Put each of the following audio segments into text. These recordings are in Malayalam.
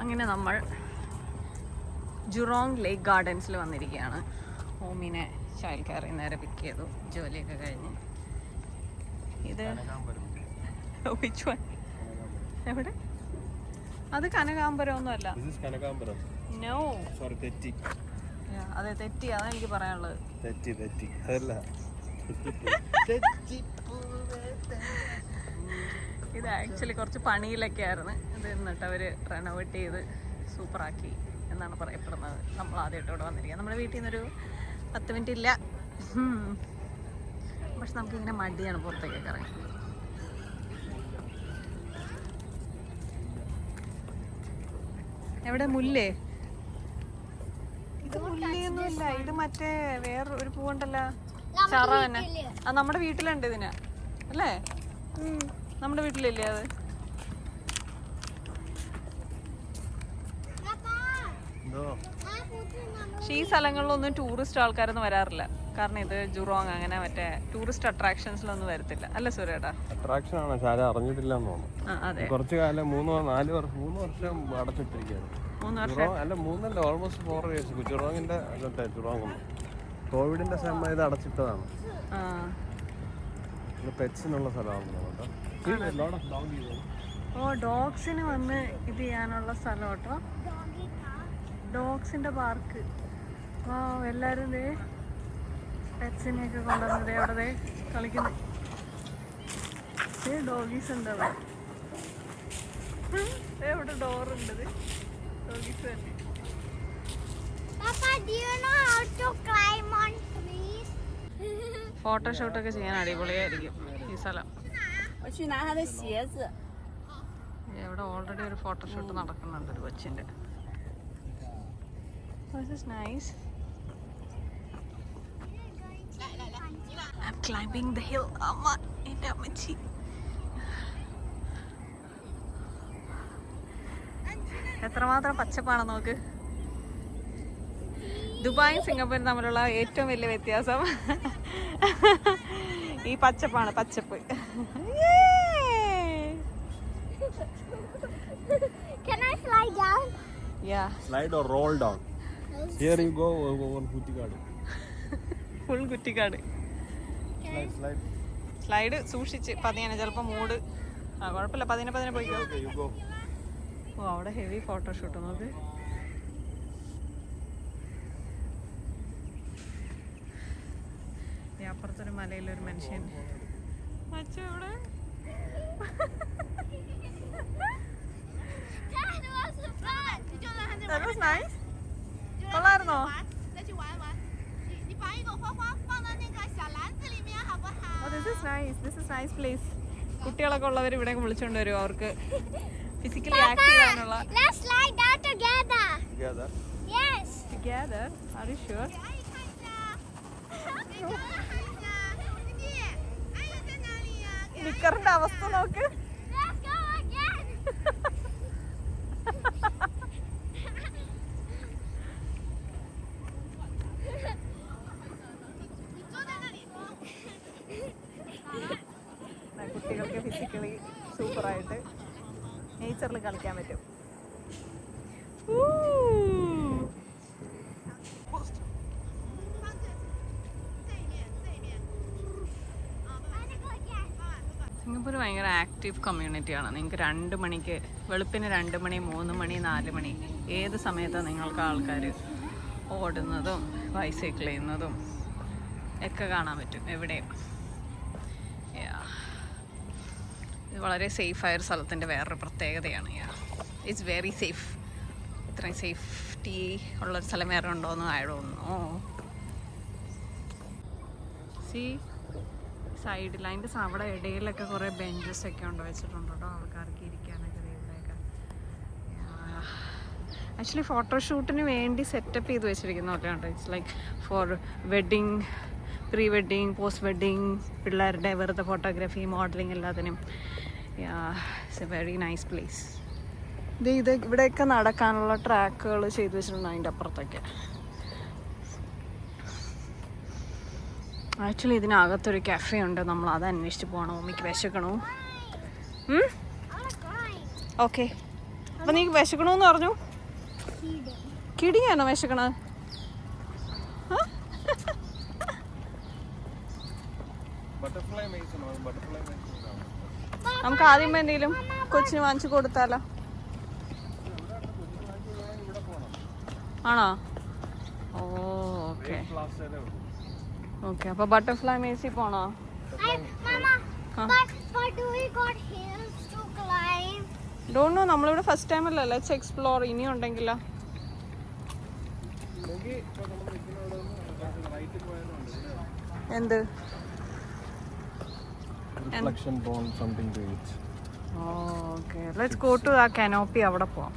അങ്ങനെ നമ്മൾ ജുറോങ് ലേക്ക് ഗാർഡൻസിൽ വന്നിരിക്കുകയാണ്. ഓമിനെ ചൈൽഡ് കെയറിൽ നേരെ പിക്ക് ചെയ്തു, ജോലിയൊക്കെ കഴിഞ്ഞ്. ഇത് എവിടെ? അത് കനകാംബരം ഒന്നും അല്ല. നോ, അതെ തെറ്റി, അതാണ് എനിക്ക് പറയാനുള്ളത്. ഇത് ആക്ച്വലി കുറച്ച് പണിയിലൊക്കെ ആയിരുന്നു. ഇത് എന്നിട്ട് അവർ റെനോവേറ്റ് ചെയ്ത് സൂപ്പറാക്കി എന്നാണ് പറയപ്പെടുന്നത്. നമ്മൾ ആദ്യമായിട്ട് ഇവിടെ വന്നിരിക്കുക. നമ്മുടെ വീട്ടിൽ നിന്നൊരു 10 മിനിറ്റ് ഇല്ല. പക്ഷെ നമുക്കിങ്ങനെ മടിയാണ് പുറത്തേക്കൊക്കെ ഇറങ്ങി. എവിടെ മുല്ലേ? ഇത് മുല്ലയൊന്നുമില്ല, ഇത് മറ്റേ വേറെ ഒരു പൂവുണ്ടല്ലോ, ചറ തന്നെ. അത് നമ്മുടെ വീട്ടിലുണ്ട് ഇതിന് അല്ലേ? നമ്മുടെ വീട്ടിലില്ലേ അത്? പക്ഷെ ഈ സ്ഥലങ്ങളിലൊന്നും ടൂറിസ്റ്റ് ആൾക്കാരൊന്നും വരാറില്ല. കാരണം ഇത് ജുറോങ് അങ്ങനെ മറ്റേ ടൂറിസ്റ്റ് അട്രാക്ഷൻസിലൊന്നും വരത്തില്ല അല്ലേ സൂര്യേട്ടാ? അട്രാക്ഷൻ ആണ്, അറിഞ്ഞിട്ടില്ലെന്ന് തോന്നുന്നു. കുറച്ചു കാലം 3 വർഷം അടച്ചിട്ടിരിക്കുകയാണ്. 3 വർഷം അല്ല, 3 ഓൾമോസ്റ്റ് 4 years. ജുറോങ്ങിന്റെ ജുറോങ് കോവിഡിന്റെ സമയത്ത് അടച്ചിട്ടതാണ്. പെറ്റ്സിനുള്ള സ്ഥലമാണ്. ഓ, ഡോഗ്സിന് വന്ന് ഇത് ചെയ്യാനുള്ള സ്ഥലം കേട്ടോ, ഡോഗ്സിന്റെ പാർക്ക്. ആ, എല്ലാരും പെറ്റ്സിനെയൊക്കെ കൊണ്ടുവന്നത് അവിടെ കളിക്കുന്നു. ഡോഗീസ് ഉണ്ട് അവിടെ. എവിടെ ഡോറുണ്ട്? ഡോഗീസ് തന്നെ. ഫോട്ടോഷൂട്ടൊക്കെ ചെയ്യാൻ അടിപൊളിയായിരിക്കും ഈ സ്ഥലം. ഇവിടെ ഓൾറെഡി ഒരു ഫോട്ടോഷൂട്ട് നടക്കുന്നുണ്ട് ഒരു കൊച്ചിന്റെ. This is nice. I'm climbing the hill. Amma, എൻ്റെ അമ്മച്ചി. എത്രമാത്രം പച്ചപ്പാണ് നോക്ക്. ദുബായും സിംഗപ്പൂരും തമ്മിലുള്ള ഏറ്റവും വലിയ വ്യത്യാസം ഈ പച്ചപ്പാണ്, പച്ചപ്പ്. Can I slide down? Yeah. Slide or roll down. Here you go over Kutikadu. Full Kutikadu. Slide. Slide സൂക്ഷിച്ച് പതിയാണ്, ചിലപ്പോൾ മൂഡ്. ആ കുഴപ്പമില്ല, പതിനെ പോയിക്കോ. ഓ, അവിടെ ഹെവി ഫോട്ടോഷൂട്ട് നോക്ക്. അപ്പുറത്തൊരു മലയിലൊരു മനുഷ്യൻ. ഇവിടെ കൊള്ളായിരുന്നോ? കുട്ടികളൊക്കെ ഉള്ളവർ ഇവിടെ വിളിച്ചോണ്ട് വരും. അവർക്ക് ഫിസിക്കലി ആക്റ്റീവ് ആകാനുള്ള. Are you sure? നിക്കറിന്റെ അവസ്ഥ നോക്ക്. കുട്ടികൾക്ക് ഫിസിക്കലി സൂപ്പറായിട്ട് നേച്ചറിൽ കളിക്കാൻ പറ്റും. സിംഗപ്പൂർ ഭയങ്കര ആക്റ്റീവ് കമ്മ്യൂണിറ്റിയാണ്. നിങ്ങൾക്ക് 2 മണിക്ക്, വെളുപ്പിന് 2 മണി, 3 മണി, 4 മണി, ഏത് സമയത്താണ് നിങ്ങൾക്ക് ആൾക്കാർ ഓടുന്നതും ബൈസൈക്കിൾ ചെയ്യുന്നതും ഒക്കെ കാണാൻ പറ്റും എവിടെയും. ഇത് വളരെ സേഫായൊരു സ്ഥലത്തിൻ്റെ വേറൊരു പ്രത്യേകതയാണ്. It's very safe. ഇത്രയും സേഫ്റ്റി ഉള്ളൊരു സ്ഥലം വേറെ ഉണ്ടോയെന്ന് ആയതൊന്നോ. സൈഡിൽ അതിൻ്റെ അവിടെ ഇടയിലൊക്കെ കുറേ ബെഞ്ചസ് ഒക്കെ ഉണ്ട്, വെച്ചിട്ടുണ്ട് കേട്ടോ ആൾക്കാർക്ക് ഇരിക്കാനൊക്കെ. ഇവിടെയൊക്കെ ആക്ച്വലി ഫോട്ടോഷൂട്ടിന് വേണ്ടി സെറ്റപ്പ് ചെയ്ത് വെച്ചിരിക്കുന്ന പോലെയുണ്ട്. It's like for wedding, pre wedding, post wedding, പിള്ളേരുടെ വെറുതെ ഫോട്ടോഗ്രാഫി, മോഡലിംഗ് എല്ലാത്തിനും. It's a very nice place. ഇത് ഇവിടെയൊക്കെ നടക്കാനുള്ള ട്രാക്കുകൾ ചെയ്ത് വെച്ചിട്ടുണ്ട് അതിൻ്റെ അപ്പുറത്തൊക്കെ. ആക്ച്വലി ഇതിനകത്തൊരു കഫേ ഉണ്ട്, നമ്മൾ അത് അന്വേഷിച്ച് പോകണം. ഉമ്മിക്ക് വിശക്കണോ? ഓക്കെ, അപ്പൊ നീ വിശക്കണോന്ന് പറഞ്ഞു? കിടിയാണോ വിശക്കണ? നമുക്ക് ആദ്യം എന്തെങ്കിലും കൊച്ചിന് വാങ്ങിച്ചു കൊടുത്താലോ? ആണോ? Okay okay. അപ്പൊ ബട്ടർഫ്ലൈ മേസി പോണോ? ഡോണ്ട് നോ, നമ്മളിവിടെ ഫസ്റ്റ് ടൈം അല്ലേ. Let's explore. ഇനിയും ഉണ്ടെങ്കിലോ? എന്ത്? ഓക്കെ, ലെറ്റ്സ് ഗോ ടു ആ കാനോപ്പി. അവിടെ പോവാം.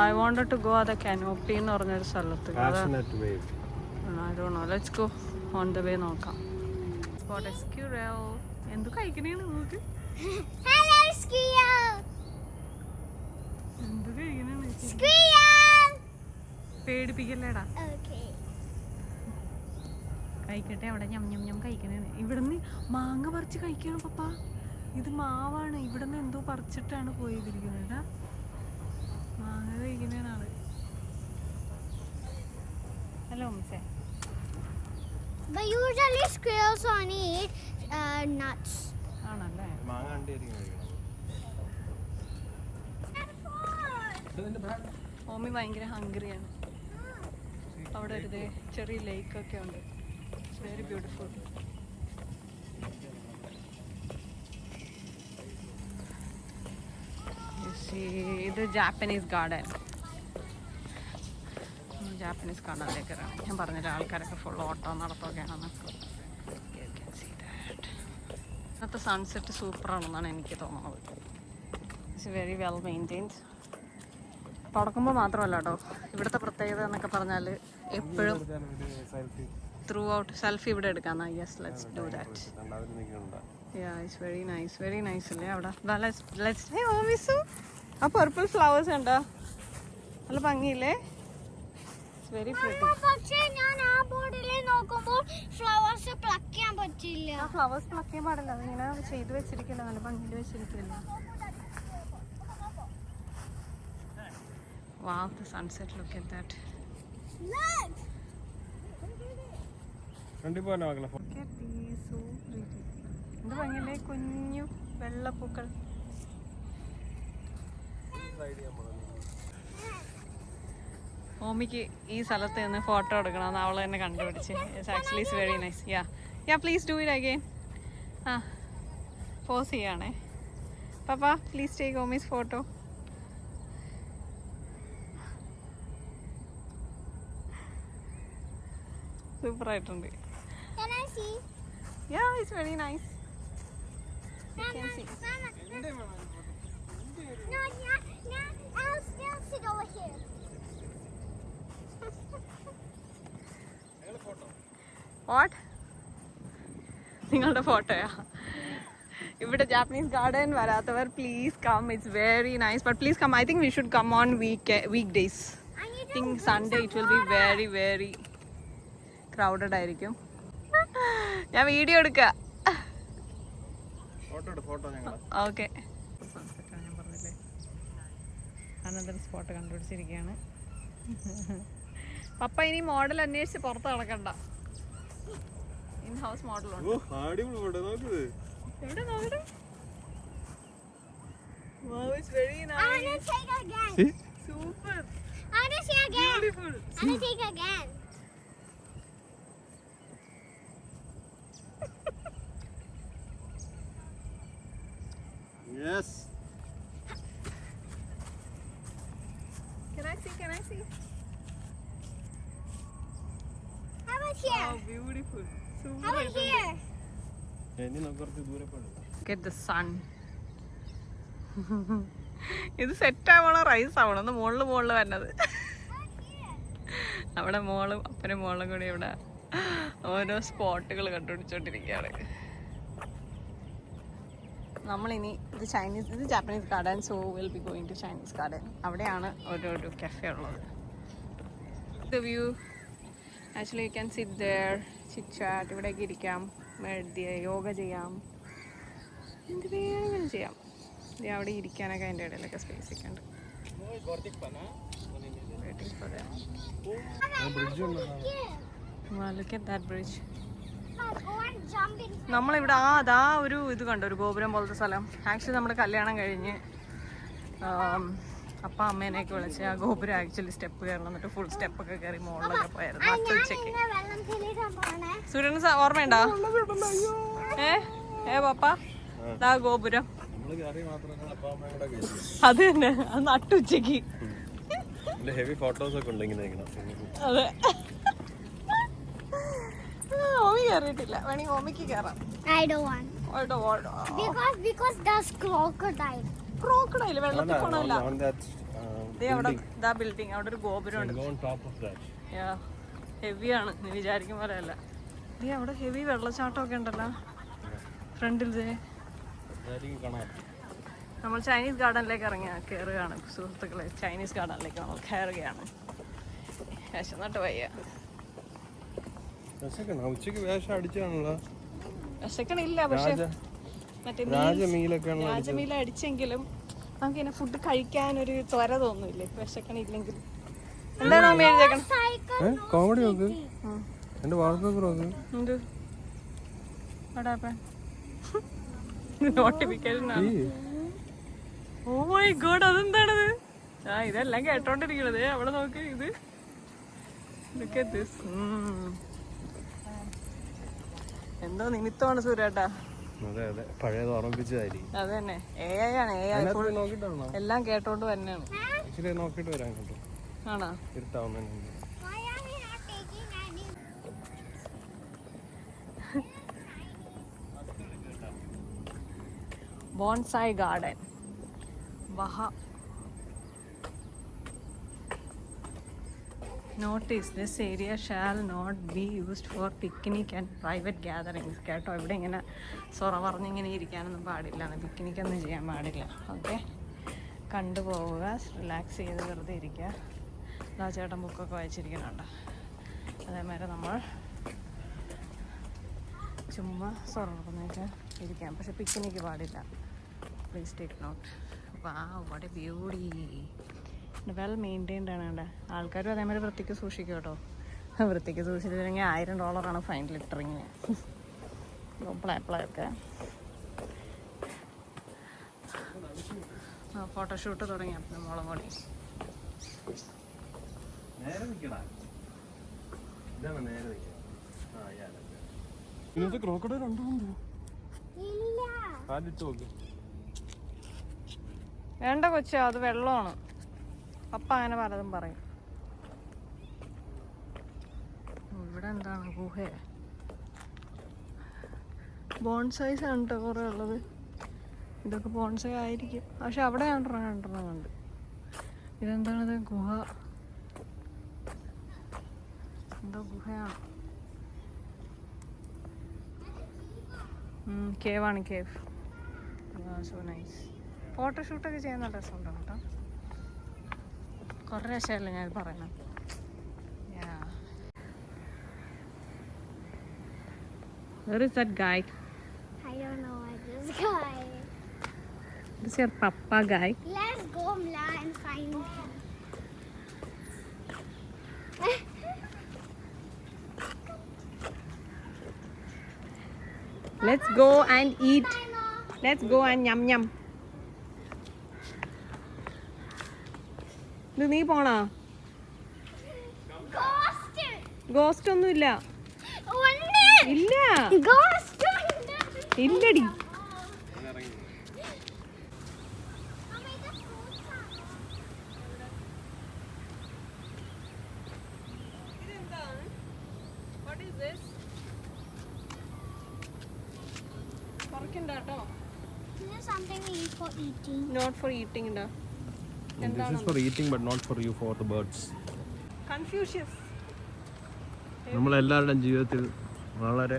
I wanted to go at the canopy എന്ന് പറഞ്ഞൊരു സ്ഥലത്ത്. I don't know. Let's go on the way നോക്കാം. Spot a squirrel. എന്ത് കഴിക്കണേന്ന് നോക്ക്. Hello, squirrel. എന്ത് കഴിക്കണേന്ന് Squirrel. പേടിപ്പിക്കല്ലേടാ. Okay. കഴിക്കട്ടെ. അവിടെ ഞം ഞം ഞം കഴിക്കണേന്ന്. ഇവിടുന്ന് മാങ്ങ പറിച്ച് കഴിക്കണം പപ്പ. ഇത് മാവാണ്. ഇവിടുന്ന് എന്തോ പറിച്ചിട്ടാണ് പോയിരിക്കുന്നത്. മാങ്ങ കഴിക്കുന്നതാണ്. ഹലോ മിസ്സേ. But usually squirrels only eat nuts. ആണല്ലേ? ഓമി ഭയങ്കര ഹംഗ്രിയാണ്. അവിടെ ഒരു ചെറിയ ലേക്കൊക്കെ ഉണ്ട്. It's very beautiful. ഇത് ജാപ്പനീസ് ഗാർഡൻ. ജാപ്പനീസ് ഗാർഡനിലേക്ക് ഇറങ്ങാം. ഞാൻ പറഞ്ഞില്ല, ആൾക്കാരൊക്കെ ഫുൾ ഓട്ടോ നടത്തുകയാണെന്ന്. ഇന്നത്തെ സൺസെറ്റ് സൂപ്പറാണെന്നാണ് എനിക്ക് തോന്നുന്നത്. It's very well maintained. തുടക്കുമ്പോൾ മാത്രമല്ല കേട്ടോ, ഇവിടുത്തെ പ്രത്യേകത എന്നൊക്കെ പറഞ്ഞാൽ എപ്പോഴും ത്രൂ ഔട്ട് സെൽഫി ഇവിടെ എടുക്കാം. Yes, let's do that. Yeah, it's very nice. Very nice അല്ലേ അവിടെ? Let's hey ഓമിസു, ആ പർപ്പിൾ ഫ്ലവേഴ്സ് ഉണ്ടോ? നല്ല ഭംഗിയില്ലേ? It's very pretty. പക്ഷേ ഞാൻ ആ ബോർഡിൽ നോക്കുമ്പോൾ ഫ്ലവേഴ്സ് പ്ലക്ക് ചെയ്യാൻ പറ്റില്ല. ആ ഫ്ലവേഴ്സ് പ്ലക്ക് ചെയ്യാൻ പാടില്ല. അതിങ്ങനെ ചെയ്ത് വെച്ചിരിക്കില്ല, നല്ല ഭംഗിയിൽ വെച്ചിരിക്കില്ല. Wow, the sunset, look at that. Look. Look at these, so pretty. എന്ത് ഭംഗിയില്ലേ? കുഞ്ഞു വെള്ളപ്പൂക്കൾ. ഓമിക്ക് ഈ സ്ഥലത്ത് നിന്ന് ഫോട്ടോ എടുക്കണമെന്ന് അവൾ തന്നെ കണ്ടുപിടിച്ച്. It's actually it's very nice. Yeah please do it again. ആ പോസ് ചെയ്യാണേ. പാപ്പ പ്ലീസ് ടേക്ക് ഓമീസ് ഫോട്ടോ. സൂപ്പറായിട്ടുണ്ട്. Can I see? Yeah, it's very nice. You can see. No, I'll still sit over here. What? നിങ്ങളുടെ ഫോട്ടോയാ? ഇവിടെ ജാപ്പനീസ് ഗാർഡൻ വരാത്തവർ please come. It's very nice. But please come. I think we should come on weekdays. I think Sunday it will be very very crowded ആയിരിക്കും. ഞാൻ വീഡിയോ എടുക്കാം. ഓക്കെ. സൺസെറ്റാണ് ഞാൻ പറഞ്ഞില്ലേ. അനന്തര സ്പോട്ട് കണ്ടുപിടിച്ചിരിക്കുകയാണ്. പപ്പ ഇനി മോഡൽ അന്വേഷിച്ച് പുറത്ത് നടക്കണ്ട. ഇൻ ഹൗസ് മോഡലുണ്ട്. എവിടെ നോക്കട്ടെ. Wow, it's very nice. I want to take again. See? Super. I want to see again. Beautiful. I want to take again. Yes. Can I see? Can I see? How about here? Wow, beautiful. Super. How about here? Look at the sun. ഇത് സെറ്റ് ആവണോ റൈസ് ആവണോ? ഒന്ന് മുകളിൽ വരുന്നത്. അവിടെ മോളും അപ്പനും മോളും കൂടി ഇവിടെ ഓരോ സ്പോട്ടുകൾ കണ്ടുപിടിച്ചോണ്ടിരിക്കുകയാണ്. നമ്മളിനി ഇത് Japanese garden. So will be going to Chinese garden. അവിടെയാണ് ഒരു കഫേ ഉള്ളത്. The view actually you can sit there chit chat, ഇവിടേക്ക് ഇരിക്കാം, യോഗ ചെയ്യാം, എന്ത് വേണമെങ്കിലും ചെയ്യാം. അവിടെ ഇരിക്കാനൊക്കെ അതിൻ്റെ ഇടയിലൊക്കെ സ്പേസ് ഒക്കെ ഉണ്ട്. നമ്മളിവിടെ അതാ ഒരു ഇത് കണ്ടു, ഒരു ഗോപുരം പോലത്തെ സ്ഥലം. ആക്ച്വലി നമ്മുടെ കല്യാണം കഴിഞ്ഞ് അപ്പ അമ്മേനെയൊക്കെ വിളിച്ച് ആ ഗോപുരം ആക്ച്വലി സ്റ്റെപ്പ് കയറണം, എന്നിട്ട് ഫുൾ സ്റ്റെപ്പൊക്കെ കയറി മുകളിലൊക്കെ പോയായിരുന്നു ഉച്ചയ്ക്ക്. സൂര്യന് ഓർമ്മയുണ്ടോ? പപ്പ ആ ഗോപുരം അത് തന്നെ, അത് നട്ടുച്ചക്ക്. ഹെവി ഫോട്ടോസ് ഒക്കെ ഉണ്ട് ഇങ്ങനെ. അതെ, ഓമി കയറിയിട്ടില്ല, വേണമെങ്കിൽ ഓമിക്ക് കയറാം. ക്രോക്കഡൈൽ വെള്ളത്തിൽ പോണല്ല. അവിടെ ബിൽഡിംഗ്, അവിടെ ഒരു ഗോപുരം ഉണ്ട്. ഹെവിയാണ്, നീ വിചാരിക്കും പോലെ അല്ല. അവിടെ ഹെവി വെള്ളച്ചാട്ടം ഒക്കെ ഉണ്ടല്ലോ ഫ്രണ്ടിൽ. നമ്മൾ ചൈനീസ് ഗാർഡനിലേക്ക് കയറുകയാണ് സുഹൃത്തുക്കളെ. ചൈനീസ് ഗാർഡനിലേക്ക് നമ്മൾ കയറുകയാണ്. വിശന്നിട്ട് വയ്യ. വിശക്കണില്ല, പക്ഷെ മറ്റേ രാജമീല അടിച്ചെങ്കിലും നമുക്കിങ്ങനെ ഫുഡ് കഴിക്കാനൊരു ത്വര തോന്നൂല്ലേ വിശക്കണില്ലെങ്കിൽ. എന്താണോ എഴുതേക്കണം? കോമഡി നോക്ക്, എന്റെ വാൾപേപ്പർ നോക്ക്. എന്ത് നോട്ടിഫിക്കേഷൻ ആണ്. ഓ മൈ ഗോഡ്, അതെന്താണത്? ഇതെല്ലാം കേട്ടോണ്ടിരിക്കണത്. അവിടെ നോക്ക്, ഇത് എന്തോ നിമിത്തമാണ് സൂര്യേട്ടാ. പഴയത് ഓർമ്മിപ്പിച്ചതായിരിക്കും. അത് തന്നെ, AI ആണ്. AI എല്ലാം കേട്ടോണ്ട് തന്നെയാണ്. നോക്കിട്ട് വരാൻ ആണോ? Bonsai garden. Notice this area shall not be used for picnic and private gatherings. കേട്ടോ, ഇവിടെ ഇങ്ങനെ സൊറ പറഞ്ഞിങ്ങനെ ഇരിക്കാനൊന്നും പാടില്ല, പിക്നിക് ഒന്നും ചെയ്യാൻ പാടില്ല. ഓക്കെ, കണ്ടുപോവുക, റിലാക്സ് ചെയ്ത് വെറുതെ ഇരിക്കുക. ആ ചേട്ടൻ ബുക്കൊക്കെ വായിച്ചിരിക്കുന്നുണ്ട്. അതേമാതിരി നമ്മൾ ചുമ്മാ സൊറ പറഞ്ഞിട്ട് ഇരിക്കാം, പക്ഷെ പിക്നിക്ക് പാടില്ല. Please take note. What a beauty. Well maintained ആണ് ഇവിടെ. ആൾക്കാരും അതേമാതിരി വൃത്തിക്ക് സൂക്ഷിക്കും കേട്ടോ. വൃത്തിക്ക് സൂക്ഷിച്ചില്ലെങ്കിൽ $1000 ഫൈൻ ലിറ്ററിങ്ങിന്. പ്ലാപ്പിളൊക്കെ ഫോട്ടോഷൂട്ട് തുടങ്ങി. അപ്പം മോളം കൂടി ക്രോക്കഡൈൽ ഉണ്ടോ? വേണ്ട കൊച്ചാ, അത് വെള്ളമാണ്. പപ്പ അങ്ങനെ പലതും പറയും. ഇവിടെ എന്താണ്? ഗുഹ. ബോൺസൈസ് ആണ് കേട്ടോ കുറേ ഉള്ളത്. ഇതൊക്കെ ബോൺസൈ ആയിരിക്കും, പക്ഷെ അവിടെ കണ്ടിട്ടുണ്ട്. ഇതെന്താണിത്? ഗുഹ. എന്തോ ഗുഹയാണ്. കേവാണ്, കേവ്. So nice. ഫോട്ടോഷൂട്ടൊക്കെ ചെയ്യുന്ന രസമുണ്ടോ കേട്ടോ. കുറേ രസമല്ലേ ഞാൻ പറയണം. Where is that guy? I don't know this guy. This is your papa guy. Let's go Mla and find him. Let's go and eat. Let's go and yum yum. ഇത് നീ പോണോ? ഗോസ്റ്റ് ഒന്നുമില്ല. ഇല്ല, ഇല്ലടി. Not for eating. This is for eating but not for you, for the birds. Confucius. നമ്മളെല്ലാവരുടെയും ജീവിതത്തിൽ വളരെ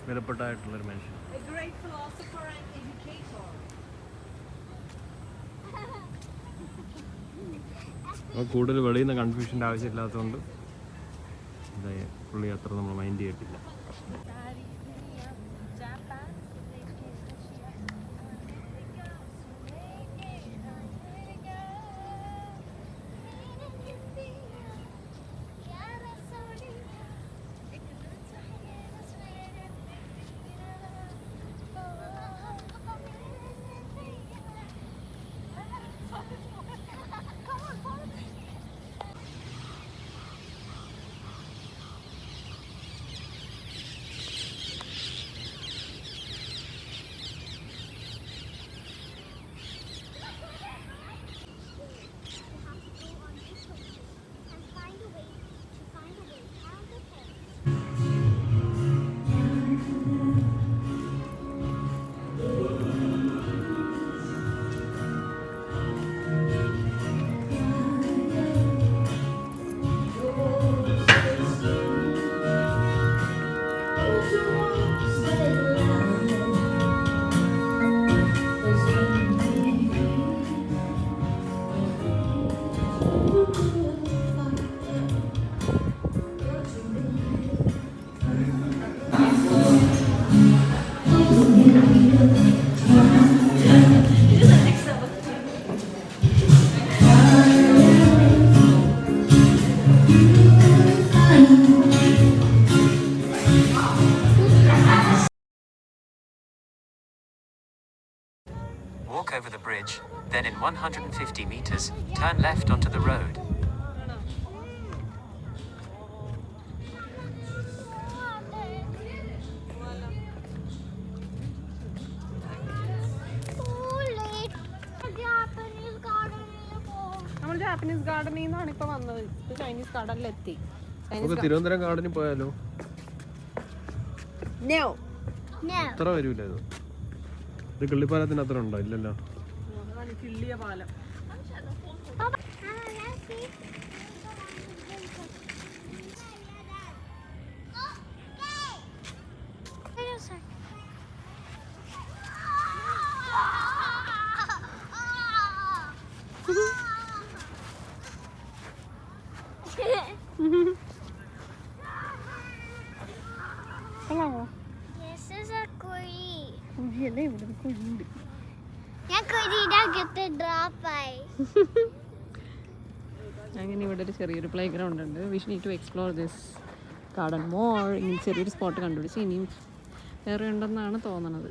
വിലപ്പെട്ടായിട്ടുള്ളൊരു മനുഷ്യൻ. A great philosopher and educator. കൂടുതൽ വെളിയിൽ നിന്ന് കൺഫ്യൂഷൻ്റെ ആവശ്യമില്ലാത്തതുകൊണ്ട് പുള്ളി അത്ര നമ്മൾ മൈൻഡ് ചെയ്തിട്ടില്ല. Walk over the bridge, then in 150 meters, turn left onto the road. നമ്മൾ ജാപ്പനീസ് ഗാർഡനിൽ നിന്നാണ് ഇപ്പൊ വന്നത്. ഇപ്പൊ ചൈനീസ് ഗാർഡനിലെത്തി. നമുക്ക് തിരുവനന്തപുരം ഗാർഡനിൽ പോയാലോ? അത്ര വരൂല ഇത് കിള്ളിപ്പാലത്തിന് അത്ര ഉണ്ടോ? ഇല്ലല്ലോ. കിള്ളിയ പാലം. അങ്ങനെ ഇവിടെ ഒരു ചെറിയൊരു പ്ലേ ഗ്രൗണ്ട് ഉണ്ട്. We need to explore this garden more. ഇനി ചെറിയൊരു സ്പോട്ട് കണ്ടുപിടിച്ച് ഇനിയും വേറെ ഉണ്ടെന്നാണ് തോന്നുന്നത്.